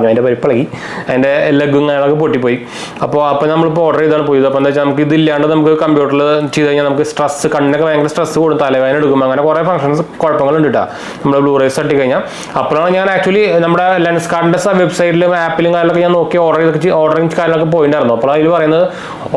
പറഞ്ഞു, അതിൻ്റെ പരിപ്പിളകി, അതിൻ്റെ ലെഗും കാര്യങ്ങളൊക്കെ പൊട്ടിപ്പോയി. അപ്പോൾ നമ്മളിപ്പോൾ ഓർഡർ ചെയ്താണ് പോയത്. അപ്പോൾ എന്താ വെച്ചാൽ നമുക്ക് ഇതില്ലാണ്ട് നമുക്ക് കമ്പ്യൂട്ടറിൽ ചെയ്ത് കഴിഞ്ഞാൽ നമുക്ക് സ്ട്രെസ്, കണ്ണിനൊക്കെ ഭയങ്കര സ്ട്രെസ് കൂടും, തലവേദന എടുക്കും, അങ്ങനെ കുറേ ഫംഗ്ഷൻസ് കുഴപ്പങ്ങളുണ്ട് കേട്ടോ നമ്മുടെ ബ്ലൂറേസ് തട്ടി കഴിഞ്ഞാൽ. അപ്പോഴാണ് ഞാൻ ആക്ച്വലി നമ്മുടെ ലെൻസ്കാർട്ടിൻ്റെ വെബ്സൈറ്റിലും ആപ്പിലും കാര്യങ്ങളൊക്കെ ഞാൻ നോക്കി ഓർഡറിങ് കാര്യങ്ങളൊക്കെ പോയിട്ടുണ്ടായിരുന്നു. അപ്പോൾ അതിൽ പറയുന്നത്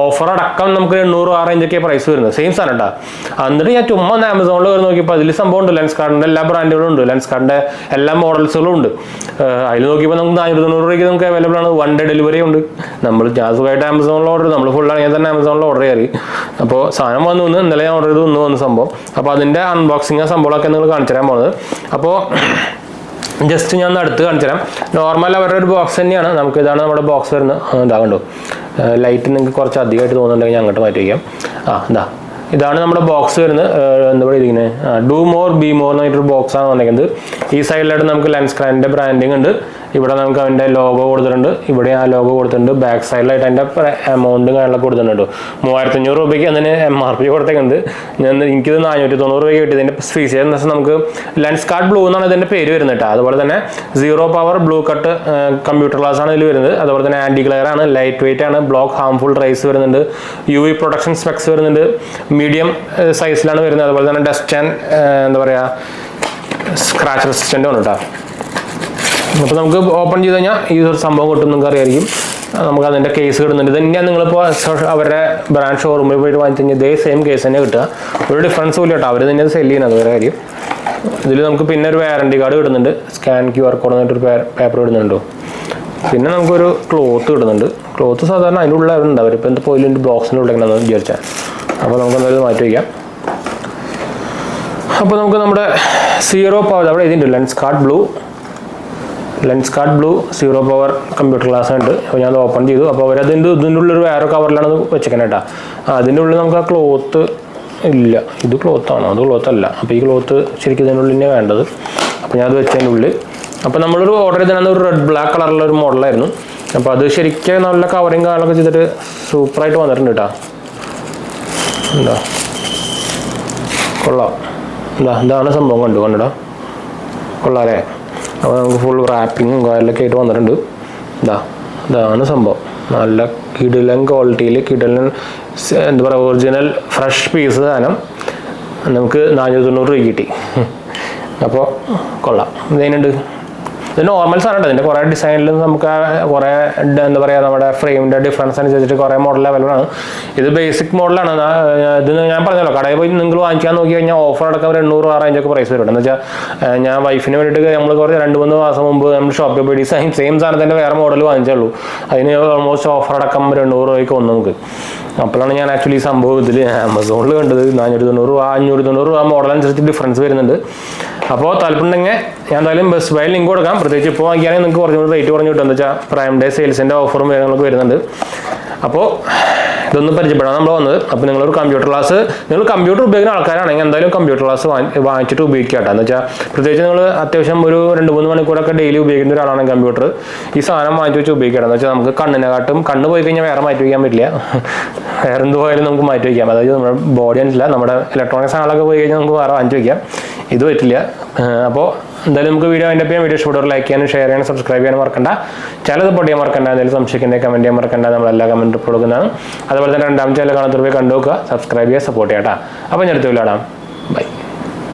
ഓഫർ അടക്കം നമുക്ക് 800-600 പ്രൈസ് വരുന്നത്, സെയിം സാധനം കേട്ടോ. എന്നിട്ട് ഞാൻ ചുമ്മാ ആമസോണിൽ കയറി നോക്കിയപ്പോൾ അതിൽ സംഭവം ഉണ്ട്, ലെൻസ്കാർട്ടിൻ്റെ എല്ലാ ബ്രാൻഡുകളും ഉണ്ട്, ലെൻസ്കാർട്ടിൻ്റെ എല്ലാ മോഡൽസുകളും ഉണ്ട്. അതിൽ നോക്കിയപ്പോൾ നമുക്ക് 490 രൂപയ്ക്ക് നമുക്ക് അവൈലബിൾ ആണ്, 1 ഡേ ഡെലിവറി ഉണ്ട്. ഞാൻ സുഖമായിട്ട് ആമസോണിൽ ഓർഡർ ചെയ്തു, നമ്മൾ ഫുള്ളാണെങ്കിൽ തന്നെ ആമസോണിൽ ഓർഡർ ചെയ്യാറ്. അപ്പോൾ സാധനം വന്നു ഇന്നലെ ഞാൻ ഓർഡർ ചെയ്ത് വന്നു സംഭവം. അപ്പോൾ അതിൻ്റെ അൺബോക്സിങ് സംഭവങ്ങളൊക്കെ നിങ്ങൾ കാണിച്ചു തരാൻ പോകുന്നത്. അപ്പോൾ ജസ്റ്റ് ഞാൻ അടുത്ത് കാണിച്ചു തരാം. നോർമൽ അവരുടെ ഒരു ബോക്സ് തന്നെയാണ്. നമുക്ക് ഇതാണ് നമ്മുടെ ബോക്സ് വരുന്നത്. ഇതാകണ്ടോ, ലൈറ്റ് നിങ്ങൾക്ക് കുറച്ച് അധികമായിട്ട് തോന്നുന്നുണ്ടെങ്കിൽ ഞാൻ അങ്ങോട്ട് മാറ്റി വയ്ക്കാം. ഇതാണ് നമ്മുടെ ബോക്സ് വരുന്നത്. എന്താ പറയുക, ഇതിങ്ങനെ ഡു മോർ ബി മോർ എന്നായിട്ടൊരു ബോക്സാണ് വന്നിരിക്കുന്നത്. ഈ സൈഡിലായിട്ട് നമുക്ക് ലെൻസ്കാർട്ടിൻ്റെ ബ്രാൻഡിങ് ഉണ്ട്. ഇവിടെ നമുക്ക് അവൻ്റെ ലോഗോ കൊടുത്തിട്ടുണ്ട്, ഇവിടെ ആ ലോഗോ കൊടുത്തിട്ടുണ്ട്. ബാക്ക് സൈഡിലായിട്ട് അതിൻ്റെ എമൗണ്ടും കാര്യങ്ങളൊക്കെ കൊടുത്തിട്ടുണ്ട്. 3500 രൂപയ്ക്ക് അതിന് MRP കൊടുത്തേക്കുന്നത്. എനിക്കിത് 490 രൂപയ്ക്ക് കിട്ടിയതിൻ്റെ ഫീച്ചർ എന്ന് വെച്ചാൽ നമുക്ക് ലെൻസ്കാർട്ട് ബ്ലൂ എന്നാണ് ഇതിൻ്റെ പേര് വരുന്നത് കേട്ടോ. അതുപോലെ തന്നെ 0 power blue cut computer glass ആണ് ഇതിൽ വരുന്നത്. അതുപോലെ തന്നെ ആൻറ്റി ഗ്ലെയർ ആണ്, ലൈറ്റ് വെയിറ്റ് ആണ്, ബ്ലോക്ക് ഹാംഫുൾ റേസ് വരുന്നുണ്ട്, UV പ്രൊട്ടക്ഷൻ സ്പെക്സ് വരുന്നുണ്ട്, മീഡിയം സൈസിലാണ് വരുന്നത്. അതുപോലെ തന്നെ ഡസ്റ്റ് ആൻഡ് എന്താ പറയുക സ്ക്രാച്ച് റെസിസ്റ്റൻ്റ് ആണ് കേട്ടോ. അപ്പോൾ നമുക്ക് ഓപ്പൺ ചെയ്ത് കഴിഞ്ഞാൽ ഈ ഒരു സംഭവം കിട്ടും, നിങ്ങൾക്ക് അറിയായിരിക്കും. നമുക്ക് അതിൻ്റെ കേസ് കിട്ടുന്നുണ്ട്. ഇത് തന്നെയാണ് നിങ്ങളിപ്പോൾ അവരുടെ ബ്രാൻഡ് ഷോറൂമിൽ പോയിട്ട് വാങ്ങിച്ചു കഴിഞ്ഞാൽ ഇതേ സെയിം കേസ് തന്നെ കിട്ടുക, ഒരു ഡിഫറൻസും ഇല്ല കേട്ടോ. അവർ തന്നെ സെല് ചെയ്യുന്നത് വേറെ കാര്യം. ഇതിൽ നമുക്ക് പിന്നെ ഒരു വാറണ്ടി കാർഡ് കിട്ടുന്നുണ്ട്, സ്കാൻ QR കോഡ് എന്നിട്ടൊരു പേപ്പർ കിട്ടുന്നുണ്ടോ. പിന്നെ നമുക്കൊരു ക്ലോത്ത് കിട്ടുന്നുണ്ട്. ക്ലോത്ത് സാധാരണ അതിൻ്റെ ഉള്ളിലുണ്ട്, അവരിപ്പോൾ എന്താ പോയില്ല ബോക്സിൻ്റെ ഉള്ളിൽ വിചാരിച്ചാൽ. അപ്പോൾ നമുക്ക് എന്തായാലും മാറ്റി വയ്ക്കാം. അപ്പോൾ നമുക്ക് നമ്മുടെ 0 പവർ അവിടെ ഇതിൻ്റെ Lenskart blue 0 power computer glass ഉണ്ട്. അപ്പോൾ ഞാൻ ഓപ്പൺ ചെയ്തു. അപ്പോൾ അവരതിൻ്റെ ഇതിൻ്റെ ഉള്ളൊരു വേറെ കവറിലാണ് വെച്ചേക്കുന്നത് കേട്ടോ. അതിൻ്റെ ഉള്ളിൽ നമുക്ക് ആ ക്ലോത്ത് ഇല്ല, ഇത് ക്ലോത്താണോ, അത് ക്ലോത്ത് അല്ല. അപ്പോൾ ഈ ക്ലോത്ത് ശരിക്കും ഇതിൻ്റെ ഉള്ളിൽ തന്നെയാണ് വേണ്ടത്. അപ്പോൾ ഞാൻ അത് വെച്ചതിൻ്റെ ഉള്ളിൽ. അപ്പോൾ നമ്മളൊരു ഓർഡർ ചെയ്തതാണ് ഒരു റെഡ് ബ്ലാക്ക് കളറുള്ള ഒരു മോഡലായിരുന്നു. അപ്പോൾ അത് ശരിക്കും നല്ല കവറിങ് കാര്യങ്ങളൊക്കെ ചെയ്തിട്ട് സൂപ്പറായിട്ട് വന്നിട്ടുണ്ട് കേട്ടോ. എന്താ കൊള്ളാം, ഇതാണ് സംഭവം. കണ്ടോ കൊള്ളാം അല്ലേ. അപ്പോൾ നമുക്ക് ഫുൾ റാപ്പിങ്ങും കാര്യങ്ങളൊക്കെ ആയിട്ട് വന്നിട്ടുണ്ട്. ഇതാണ് സംഭവം. നല്ല കിടിലൻ ക്വാളിറ്റിയിൽ കിടിലൻ എന്താ പറയുക ഒറിജിനൽ ഫ്രഷ് പീസ് സാധനം നമുക്ക് 490 രൂപ കിട്ടി. അപ്പോൾ കൊള്ളാം. ഇതിനുണ്ട്, ഇത് നോർമൽ സാധനം ഉണ്ട്. ഇതിൻ്റെ കുറേ ഡിസൈനിൽ നമുക്ക് കുറേ എന്താ പറയുക നമ്മുടെ ഫ്രെയിമിൻ്റെ ഡിഫറൻസ് അനുസരിച്ചിട്ട് കുറേ മോഡൽ അവൈലബിൾ ആണ്. ഇത് ബേസിക് മോഡലാണ്. ഇത് ഞാൻ പറഞ്ഞല്ലോ, കടയിൽ പോയി നിങ്ങൾ വാങ്ങിക്കാൻ നോക്കി കഴിഞ്ഞാൽ ഓഫർ അടക്കം 800-600 പ്രൈസ് വരും. എന്ന് വെച്ചാൽ ഞാൻ വൈഫിന് വേണ്ടിയിട്ട് നമ്മൾ കുറച്ച് 2-3 മാസം മുമ്പ് നമ്മൾ ഷോപ്പിൽ പോയി സെയിം സാധനത്തിൻ്റെ വേറെ മോഡൽ വാങ്ങിച്ചുള്ളൂ. അതിന് ഓൾമോസ്റ്റ് ഓഫർ അടക്കം 200 രൂപയ്ക്ക് വന്നു നമുക്ക്. അപ്പോഴാണ് ഞാൻ ആക്ച്വലി ഈ സംഭവം ഇതിൽ ആമസോണിൽ കണ്ടത്. 490 രൂപ 590 രൂപ മോഡൽ അനുസരിച്ച് ഡിഫറൻസ് വരുന്നുണ്ട്. അപ്പോൾ താല്പര്യമുണ്ടെങ്കിൽ ഞാൻ എന്തായാലും ബെസ്റ്റ് ബൈ ലിങ്ക് കൊടുക്കാം. പ്രത്യേകിച്ച് ഇപ്പോൾ വാങ്ങിക്കുകയാണെങ്കിൽ നിങ്ങൾക്ക് കുറച്ചുകൂടി റേറ്റ് കുറഞ്ഞു കിട്ടും. എന്താ വെച്ചാൽ പ്രൈം ഡേ സെയിൽസിൻ്റെ ഓഫറും കാര്യങ്ങളൊക്കെ വരുന്നുണ്ട്. അപ്പോൾ ഇതൊന്നും പരിചയപ്പെടാൻ നമ്മൾ വന്നത്. അപ്പോൾ നിങ്ങളൊരു കമ്പ്യൂട്ടർ ക്ലാസ്, നിങ്ങൾ കമ്പ്യൂട്ടർ ഉപയോഗിക്കുന്ന ആൾക്കാരാണെങ്കിൽ എന്തായാലും കമ്പ്യൂട്ടർ ക്ലാസ് വാങ്ങിച്ചിട്ട് ഉപയോഗിക്കുക കേട്ടോ. എന്ന് വെച്ചാൽ പ്രത്യേകിച്ച് നിങ്ങൾ അത്യാവശ്യം ഒരു 2-3 മണിക്കൂറൊക്കെ ഡെയിലി ഉപയോഗിക്കുന്ന ഒരാളാണെങ്കിൽ കമ്പ്യൂട്ടർ ഈ സാധനം വാങ്ങിച്ച് വെച്ച് ഉപയോഗിക്കണം. എന്ന് വെച്ചാൽ നമുക്ക് കണ്ണിനെക്കാട്ടും കണ്ണ് പോയി കഴിഞ്ഞാൽ വേറെ മാറ്റി വയ്ക്കാൻ പറ്റില്ല, വേറെ എന്ത് പോയാലും നമുക്ക് മാറ്റി വയ്ക്കാം. അതായത് നമ്മുടെ ബോഡി അല്ല, നമ്മുടെ ഇലക്ട്രോണിക്സ് സാധനങ്ങളൊക്കെ പോയി കഴിഞ്ഞാൽ നമുക്ക് വേറെ വാങ്ങിച്ച് വയ്ക്കാം. ഇത് പറ്റില്ല. അപ്പോൾ എന്തായാലും നമുക്ക് വീഡിയോ അതിൻ്റെ വീഡിയോ ഇഷ്ടപ്പെട്ടവർ ലൈക്ക് ചെയ്യാനും ഷെയർ ചെയ്യാനും സബ്സ്ക്രൈബ് ചെയ്യാനും മറക്കണ്ട. ചാനൽ സപ്പോർട്ട് ചെയ്യാൻ മറക്കണ്ട. എന്തെങ്കിലും സംശയിക്കുന്നത് കമൻറ്റ് ചെയ്യാൻ മറക്കണ്ട. നമ്മളെല്ലാ കമൻറ്റ് റിപ്ലൈ കൊടുക്കുന്നതാണ്. അതുപോലെ തന്നെ രണ്ടാമത്തെ ചാനൽ കാണാത്തവർ പോയി കണ്ടു നോക്കുക, സബ്സ്ക്രൈബ് ചെയ്യുക, സപ്പോർട്ട് ചെയ്യാം കേട്ടോ. അപ്പോൾ ഞാൻ അടുത്ത വീഡിയോ കാണാം. ബൈ.